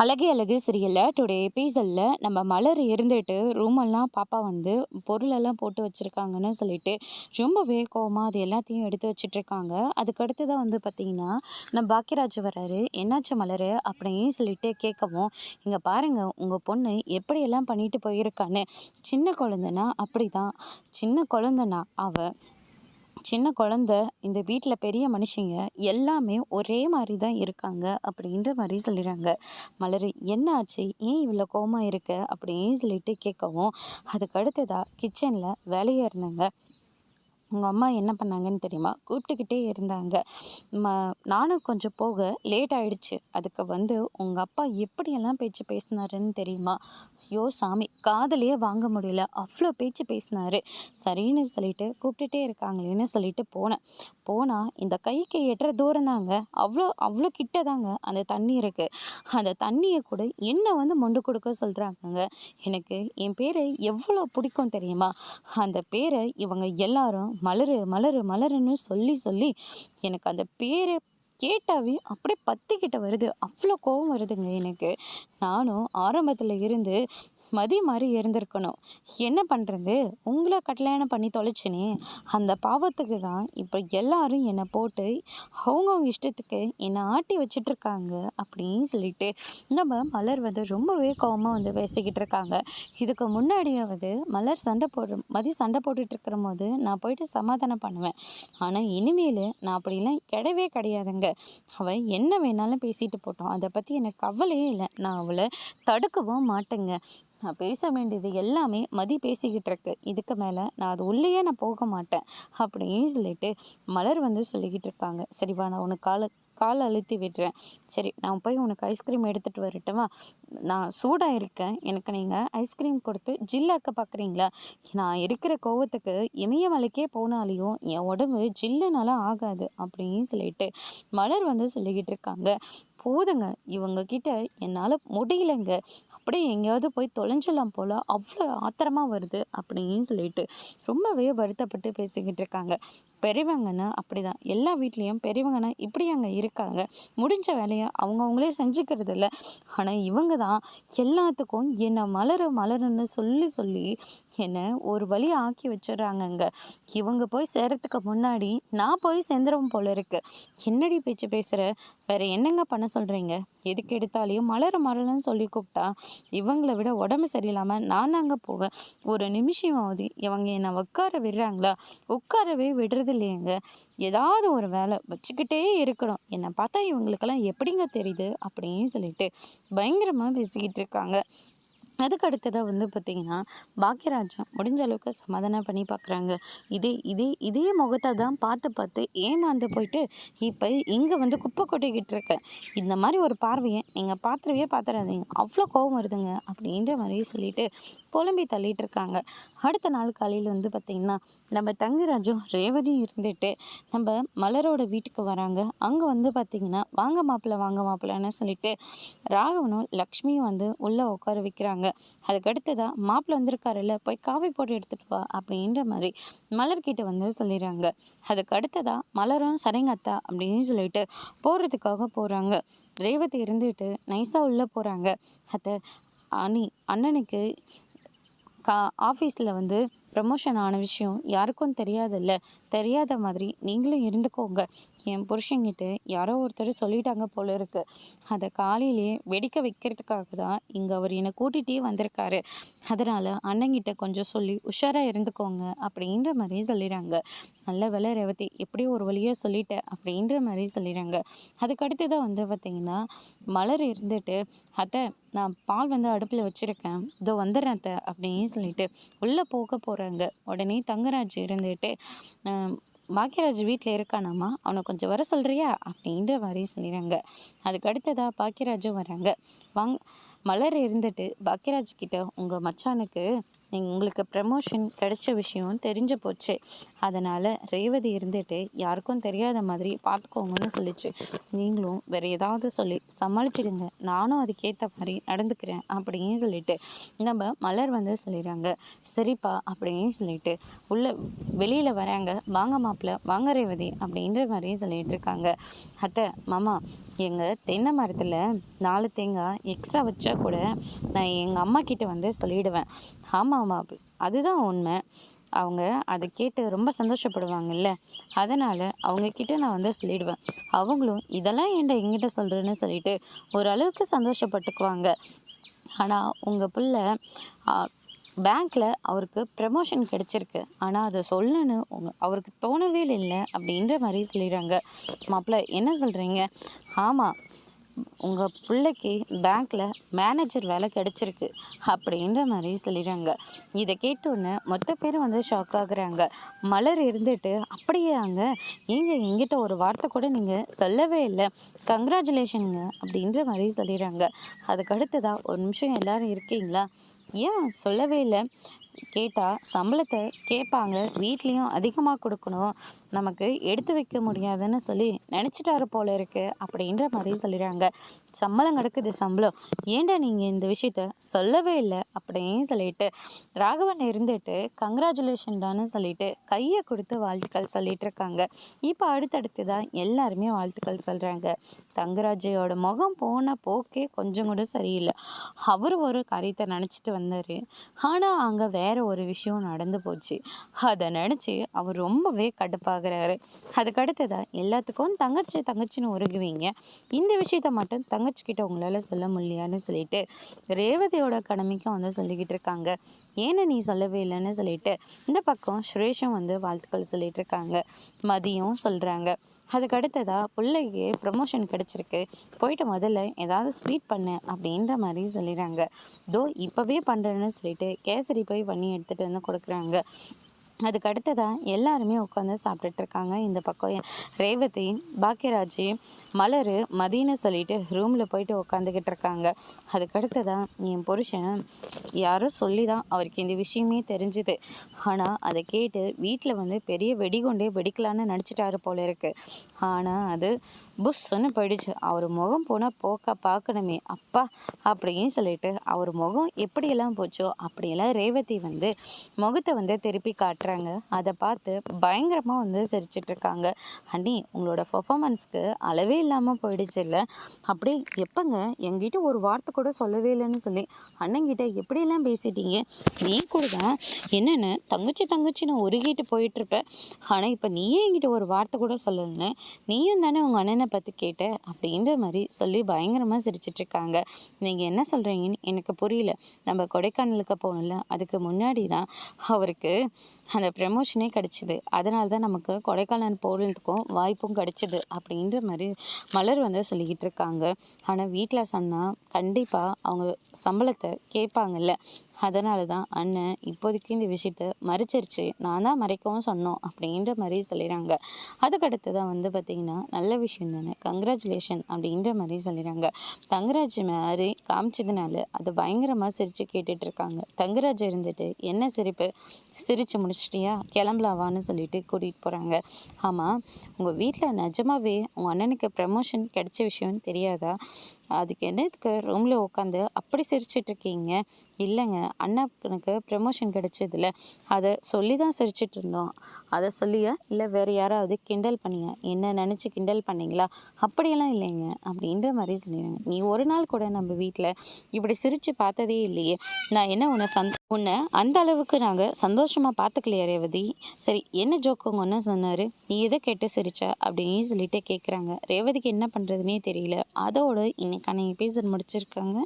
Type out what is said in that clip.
அழகே அழகு சீரியல்ல டுடே எபிசோட்ல நம்ம மலர் இருந்துட்டு ரூமெல்லாம் பாப்பா வந்து பொருளெல்லாம் போட்டு வச்சிருக்காங்கன்னு சொல்லிட்டு ரொம்பவே கோவமா அது எல்லாத்தையும் எடுத்து வச்சிட்டு இருக்காங்க. அதுக்கு அடுத்ததான் வந்து பார்த்தீங்கன்னா நம்ம பாக்கியராஜ் வராரு. என்னாச்சு மலர் அப்படின்னு சொல்லிட்டு கேட்கவும், இங்கே பாருங்க உங்கள் பொண்ணு எப்படியெல்லாம் பண்ணிட்டு போயிருக்கான்னு. சின்ன குழந்தைனா அப்படிதான், சின்ன குழந்தைனா அவ சின்ன குழந்த இந்த வீட்டில் பெரிய மனுஷங்க எல்லாமே ஒரே மாதிரி தான் இருக்காங்க அப்படின்ற மாதிரி சொல்லிடுறாங்க. மலர் என்ன ஆச்சு, ஏன் இவ்வளோ கோவமா இருக்க அப்படின்னு சொல்லிட்டு கேட்கவும், அதுக்கு அடுத்ததா கிச்சனில் வேலையாக இருந்தாங்க. உங்கள் அம்மா என்ன பண்ணாங்கன்னு தெரியுமா, கூப்பிட்டுக்கிட்டே இருந்தாங்க. ம நானும் கொஞ்சம் போக லேட் ஆயிடுச்சு. அதுக்கு வந்து உங்கள் அப்பா எப்படியெல்லாம் பேச்சு பேசினாருன்னு தெரியுமா? ஐயோ சாமி, காதலையே வாங்க முடியல, அவ்வளோ பேச்சு பேசினாரு. சரின்னு சொல்லிட்டு கூப்பிட்டுட்டே இருக்காங்களேன்னு சொல்லிட்டு போனால் இந்த கைக்கு எட்டுற தூரம் தாங்க, அவ்வளோ அவ்வளோ கிட்ட தாங்க அந்த தண்ணி இருக்குது. அந்த தண்ணியை கூட என்ன வந்து மொண்டு கொடுக்க சொல்கிறாங்கங்க. எனக்கு என் பேரை எவ்வளோ பிடிக்கும் தெரியுமா? அந்த பேரை இவங்க எல்லாரும் மலரு மலரு மலருன்னு சொல்லி சொல்லி எனக்கு அந்த பேரை கேட்டாவே அப்படியே பத்திக்கிட்ட வருது. அவ்வளோ கோவம் வருதுங்க எனக்கு. நானும் ஆரம்பத்தில் இருந்து மதி மாதிரி இருந்திருக்கணும். என்ன பண்ணுறது, உங்களை கல்யாணம் பண்ணி தொலைச்சினே, அந்த பாவத்துக்கு தான் இப்போ எல்லாரும் என்னை போட்டு அவங்கவுங்க இஷ்டத்துக்கு என்னை ஆட்டி வச்சிட்ருக்காங்க அப்படின்னு சொல்லிட்டு நம்ம மலர் வந்து ரொம்பவே கோவமாக வந்து பேசிக்கிட்டு இருக்காங்க. இதுக்கு முன்னாடியாவது மலர் மதி சண்டை போட்டுட்டு இருக்கிற போது நான் போயிட்டு சமாதானம் பண்ணுவேன். ஆனால் இனிமேல் நான் அப்படிலாம் கிடையவே கிடையாதுங்க. அவள் என்ன வேணாலும் பேசிட்டு போட்டோம், அதை பற்றி எனக்கு கவலையே இல்லை. நான் அவளை தடுக்கவும் மாட்டேங்க. நான் பேச வேண்டியது எல்லாமே மதி பேசிக்கிட்டு இருக்கு. இதுக்கு மேலே நான் அது உள்ளேயே நான் போக மாட்டேன் அப்படின்னு சொல்லிட்டு மலர் வந்து சொல்லிக்கிட்டு இருக்காங்க. சரிவா, நான் உனக்கு காலை அழுத்தி விடுறேன். சரி, நான் போய் உனக்கு ஐஸ்கிரீம் எடுத்துகிட்டு வரட்டுமா? நான் சூடாக இருக்கேன், எனக்கு நீங்கள் ஐஸ்கிரீம் கொடுத்து ஜில்லாக்க பார்க்குறீங்களா? நான் இருக்கிற கோவத்துக்கு இமயமலைக்கே போனாலையும் என் உடம்பு ஜில்லுனால ஆகாது அப்படின்னு சொல்லிட்டு மலர் வந்து சொல்லிக்கிட்டு இருக்காங்க. போதுங்க, இவங்க கிட்ட என்னால் முடியலைங்க, அப்படியே எங்கேயாவது போய் தொலைஞ்சலாம் போல் அவ்வளோ ஆத்திரமாக வருது அப்படின்னு சொல்லிட்டு ரொம்பவே வருத்தப்பட்டு பேசிக்கிட்டு இருக்காங்க. பெரியவங்கன்னா அப்படிதான், எல்லா வீட்லேயும் பெரியவங்கன்னா இப்படி அங்கே இருக்காங்க. முடிஞ்ச வேலையை அவங்கவுங்களே செஞ்சுக்கிறது இல்லை. ஆனால் இவங்க தான் எல்லாத்துக்கும் என்னை மலரு மலருன்னு சொல்லி சொல்லி என்னை ஒரு வழி ஆக்கி வச்சிடுறாங்கங்க. இவங்க போய் சேரத்துக்கு முன்னாடி நான் போய் சேர்ந்துடும் போல இருக்கு. என்னடி பேச்சு பேசுகிற, வேற என்னங்க பண்ண சொல்கிறீங்க? எதுக்கு எடுத்தாலையும் மலர மலர்னு சொல்லி கூப்பிட்டா இவங்கள விட உடம்பு சரியில்லாமல் நான் தாங்க போவேன். ஒரு நிமிஷமாவது இவங்க என்னை உட்கார விடுறாங்களா? உட்காரவே விடுறது இல்லையங்க. ஏதாவது ஒரு வேலை வச்சுக்கிட்டே இருக்கணும். என்னை பார்த்தா இவங்களுக்கெல்லாம் எப்படிங்க தெரியுது அப்படின்னு சொல்லிட்டு பயங்கரமாக பேசிக்கிட்டு இருக்காங்க. அதுக்கு அடுத்ததாக வந்து பார்த்திங்கன்னா பாக்கியராஜா முடிஞ்ச அளவுக்கு சமாதானம் பண்ணி பார்க்குறாங்க. இதே முகத்தை தான் பார்த்து பார்த்து ஏமாந்து போயிட்டு இப்போ இங்கே வந்து குப்பை கொட்டிக்கிட்டு இருக்கேன். இந்த மாதிரி ஒரு பார்வையை நீங்கள் பார்த்துடாதீங்க, அவ்வளோ கோபம் வருதுங்க அப்படின்ற மாதிரி சொல்லிட்டு புலம்பி தள்ளிட்டு இருக்காங்க. அடுத்த நாள் காலையில் வந்து பார்த்திங்கன்னா நம்ம தங்கராஜும் ரேவதியும் இருந்துட்டு நம்ம மலரோட வீட்டுக்கு வராங்க. அங்கே வந்து பார்த்திங்கன்னா வாங்க மாப்பிள்ளைன்னு சொல்லிட்டு ராகவனும் லக்ஷ்மியும் வந்து உள்ளே உட்கார வைக்கிறாங்க. அதுக்கு அடுத்ததா மாப்பிள்ளை வந்திருக்காருல்ல, போய் காஃபி போட்டு எடுத்துட்டு வா அப்படின்ற மாதிரி மலர்கிட்ட வந்து சொல்லிடுறாங்க. அதுக்கு அடுத்ததா மலரும் சரிங்க அத்தா அப்படின்னு சொல்லிட்டு போகிறதுக்காக போகிறாங்க. ரேவதி இருந்துட்டு நைஸாக உள்ளே போகிறாங்க. அத்தை, அண்ணனுக்கு ஆஃபீஸில் வந்து ப்ரமோஷன் ஆன விஷயம் யாருக்கும் தெரியாதுல்ல, தெரியாத மாதிரி நீங்களும் இருந்துக்கோங்க. என் புருஷங்கிட்ட யாரோ ஒருத்தர் சொல்லிட்டாங்க போல இருக்கு. அதை காலையிலேயே வெடிக்க வைக்கிறதுக்காக தான் இங்கே அவர் என்னை கூட்டிகிட்டே வந்திருக்காரு. அதனால் அண்ணங்கிட்ட கொஞ்சம் சொல்லி உஷாராக இருந்துக்கோங்க அப்படின்ற மாதிரி சொல்லிடுறாங்க. நல்ல வேலை ரேவதி, எப்படியும் ஒரு வழியாக சொல்லிட்டேன் அப்படின்ற மாதிரி சொல்லிடுறாங்க. அதுக்கு அடுத்ததான் வந்து பார்த்திங்கன்னா மலர் இருந்துட்டு அத்தை, நான் பால் வந்து அடுப்பில் வச்சுருக்கேன், இதோ வந்துடுறேன் அத்தை அப்படின்னு சொல்லிட்டு உள்ளே போக போகிறாங்க. உடனே தங்கராஜ் இருந்துட்டு பாக்கியராஜ் வீட்டில் இருக்கானாமா, அவனை கொஞ்சம் வர சொல்கிறியா அப்படின்ற மாதிரி சொல்லிடுறாங்க. அதுக்கு அடுத்ததாக பாக்கியராஜும் வராங்க. மலர் இருந்துட்டு பாக்கியராஜ் கிட்ட உங்கள் மச்சானுக்கு உங்களுக்கு ப்ரமோஷன் கிடைச்ச விஷயம் தெரிஞ்சு போச்சு, அதனால் ரேவதி இருந்துட்டு யாருக்கும் தெரியாத மாதிரி பார்த்துக்கோங்கன்னு சொல்லிச்சு. நீங்களும் வேறு ஏதாவது சொல்லி சமாளிச்சிடுங்க, நானும் அதுக்கேற்ற மாதிரி நடந்துக்கிறேன் அப்படின்னு சொல்லிட்டு நம்ம மலர் வந்து சொல்லிடுறாங்க. சரிப்பா அப்படின்னு சொல்லிட்டு வெளியில் வராங்க. வாங்க மாப்பிள்ள வாங்க ரேவதி அப்படின்ற மாதிரி சொல்லிட்டு இருக்காங்க. அத்தை மாமா, எங்கள் தென்னை மரத்தில் 4 தேங்காய் எக்ஸ்ட்ரா வச்சா கூட நான் எங்கள் அம்மா கிட்ட வந்து சொல்லிடுவேன். ஆமாம் மாப்பிள்ள, அதுதான் உண்மை. அவங்க அதை கேட்டு ரொம்ப சந்தோஷப்படுவாங்கல்ல, அதனால் அவங்கக்கிட்ட நான் வந்து சொல்லிடுவேன். அவங்களும் இதெல்லாம் ஏன்டா என்கிட்ட சொல்கிறேன்னு சொல்லிட்டு ஓரளவுக்கு சந்தோஷப்பட்டுக்குவாங்க. ஆனால் உங்கள் பிள்ளை பேங்க்கில் அவருக்கு ப்ரமோஷன் கிடச்சிருக்கு, ஆனால் அதை சொல்லணுன்னு அவருக்கு தோணவே இல்லை அப்படின்ற மாதிரி சொல்லிடுறாங்க. மாப்பிள்ள என்ன சொல்கிறீங்க? ஆமாம், உங்கள் பிள்ளைக்கு பேங்க்கில் மேனேஜர் வேலை கிடச்சிருக்கு அப்படின்ற மாதிரி சொல்லிடுறாங்க. இதை கேட்டோன்னே மொத்த பேரும் வந்து ஷாக் ஆகுறாங்க. மலர் இருந்துட்டு அப்படியே அங்கே ஏங்க எங்கிட்ட ஒரு வார்த்தை கூட நீங்கள் சொல்லவே இல்லை, கங்க்ராச்சுலேஷனுங்க அப்படின்ற மாதிரி சொல்லிடுறாங்க. அதுக்கு அடுத்ததாக ஒரு நிமிஷம் எல்லாரும் இருக்கீங்களா, ஏன் சொல்லவே இல்லை? கேட்டால் சம்பளத்தை கேட்பாங்க, வீட்லேயும் அதிகமாக கொடுக்கணும், நமக்கு எடுத்து வைக்க முடியாதுன்னு சொல்லி நினச்சிட்டாரு போல இருக்கு அப்படின்ற மாதிரி சொல்லிடுறாங்க. சம்பளம் கிடக்குது சம்பளம், ஏன்டா நீங்கள் இந்த விஷயத்த சொல்லவே இல்லை அப்படின்னு சொல்லிட்டு ராகவன் இருந்துட்டு கங்க்ராச்சுலேஷன்டான்னு சொல்லிட்டு கையை கொடுத்து வாழ்த்துக்கள் சொல்லிட்டு இருக்காங்க. இப்போ அடுத்தடுத்து தான் எல்லாருமே வாழ்த்துக்கள் சொல்கிறாங்க. தங்கராஜையோட முகம் போன போக்கே கொஞ்சம் கூட சரியில்லை. அவர் ஒரு காரியத்தை நினச்சிட்டு வந்தார், ஆனால் அங்கே வேற ஒரு விஷயம் நடந்து போச்சு. அதை நினச்சி அவர் ரொம்பவே கடுப்பாகிறாரு. அதுக்கு அடுத்ததா எல்லாத்துக்கும் தங்கச்சி தங்கச்சின்னு உருகுவீங்க, இந்த விஷயத்த மட்டும் தங்கச்சிக்கிட்ட உங்களால் சொல்ல முடியான்னு சொல்லிட்டு ரேவதியோட கடமைக்கும் வந்து சொல்லிக்கிட்டு இருக்காங்க. ஏன்னு நீ சொல்லவே இல்லைன்னு சொல்லிட்டு இந்த பக்கம் சுரேஷும் வந்து வாழ்த்துக்கள் சொல்லிட்டு இருக்காங்க. மதியம் சொல்கிறாங்க. அதுக்கு அடுத்ததா பிள்ளைக்கு ப்ரமோஷன் கிடச்சிருக்கு, போயிட்டு முதல்ல ஏதாவது ஸ்வீட் பண்ணு அப்படின்ற மாதிரி சொல்லிடுறாங்க. தோ இப்போவே பண்ணுறேன்னு சொல்லிட்டு கேசரி போய் பண்ணி எடுத்துகிட்டு வந்து கொடுக்குறாங்க. அதுக்கு அடுத்ததாக எல்லாருமே உட்காந்து சாப்பிட்டுட்டு இருக்காங்க. இந்த பக்கம் ரேவதி, பாக்கியராஜ், மலர், மதின்னு சொல்லிட்டு ரூமில் போயிட்டு உட்காந்துக்கிட்டு இருக்காங்க. அதுக்கு அடுத்ததான் என் புருஷன் யாரோ சொல்லி தான் அவருக்கு இந்த விஷயமே தெரிஞ்சுது, ஆனால் அதை கேட்டு வீட்டில் வந்து பெரிய வெடிகுண்டே வெடிக்கலான்னு நினச்சிட்டாரு போல இருக்கு. ஆனால் அது புஷ்ஷுன்னு போயிடுச்சு. அவர் முகம் போனால் போக்கா பார்க்கணுமே அப்பா அப்படின்னு சொல்லிட்டு அவர் முகம் எப்படியெல்லாம் போச்சோ அப்படியெல்லாம் ரேவதி வந்து முகத்தை வந்து திருப்பி காட்டுறாங்க. அதை பார்த்து பயங்கரமாக வந்து சிரிச்சிட்டு இருக்காங்க. அண்ணி, உங்களோட பர்ஃபார்மன்ஸ்க்கு அளவே இல்லாமல் போயிடுச்சு இல்லை, அப்படி எப்போங்க என்கிட்ட ஒரு வார்த்தை கூட சொல்லவே இல்லைன்னு சொல்லி அண்ணங்கிட்ட எப்படியெல்லாம் பேசிட்டீங்க? நீ கூட தான் என்னென்ன தங்கச்சி தங்கச்சின்னு உருகிட்டு போயிட்டுருப்ப, ஆனால் இப்போ நீயே என்கிட்ட ஒரு வார்த்தை கூட சொல்லலைன்னு நீயும் தானே உங்கள் அண்ணனை பற்றி கேட்ட அப்படின்ற மாதிரி சொல்லி பயங்கரமாக சிரிச்சிட்ருக்காங்க. நீங்கள் என்ன சொல்கிறீங்கன்னு எனக்கு புரியல. நம்ம கொடைக்கானலுக்கு போகணும்ல, அதுக்கு முன்னாடி தான் அவருக்கு அந்த ப்ரமோஷனே கிடச்சிது, அதனால தான் நமக்கு கொடைக்கானல் போகிறதுக்கும் வாய்ப்பும் கிடச்சிது அப்படின்ற மாதிரி மலர் வந்து சொல்லிக்கிட்டு இருக்காங்க. ஆனால் வீட்டில் சொன்னால் கண்டிப்பாக அவங்க சம்பளத்தை கேட்பாங்கல்ல, அதனால தான் அண்ணன் இப்போதைக்கு இந்த விஷயத்த மறைச்சிருச்சு, நான் தான் மறைக்கவும் சொன்னோம் அப்படின்ற மாதிரி சொல்லிடுறாங்க. அதுக்கடுத்து தான் வந்து பார்த்திங்கன்னா நல்ல விஷயம் தானே, கங்க்ராச்சுலேஷன் அப்படின்ற மாதிரி சொல்லிடுறாங்க. தங்கராஜ் மாதிரி காமிச்சதுனால அதை பயங்கரமாக சிரித்து கேட்டுட்டு இருக்காங்க. தங்கராஜ் இருந்துட்டு என்ன சிரிப்பு, சிரித்து முடிச்சிட்டியா, கிளம்பலாவான்னு சொல்லிட்டு கூட்டிகிட்டு போகிறாங்க. ஆமாம், உங்கள் வீட்டில் நிஜமாவே உங்கள் அண்ணனுக்கு ப்ரமோஷன் கிடைச்ச விஷயம் தெரியாதா? அதுக்கு என்னத்துக்கு ரூமில் உட்காந்து அப்படி சிரிச்சிட்ருக்கீங்க? இல்லைங்க, அண்ணனுக்கு ப்ரமோஷன் கிடைச்சதில்ல, அதை சொல்லி தான் சிரிச்சிட்டு இருந்தோம். அதை சொல்லியா இல்லை வேறு யாராவது கிண்டல் பண்ணியா, என்ன நினச்சி கிண்டல் பண்ணிங்களா? அப்படியெல்லாம் இல்லைங்க அப்படின்ற மாதிரி சொல்லிடுறாங்க. நீ ஒரு நாள் கூட நம்ம வீட்டில் இப்படி சிரித்து பார்த்ததே இல்லையே, நான் என்ன உன்னை அந்த அளவுக்கு நாங்கள் சந்தோஷமாக பார்த்துக்கலையா ரேவதி? சரி, என்ன ஜோக்கு உங்கள் அண்ணன் சொன்னார், நீ எதை கேட்டு சிரிச்சா அப்படின்னு சொல்லிட்டு கேட்குறாங்க. ரேவதிக்கு என்ன பண்ணுறதுனே தெரியல. அதோடு இன்னைக்கான எபிசோட் முடிச்சிருக்காங்க.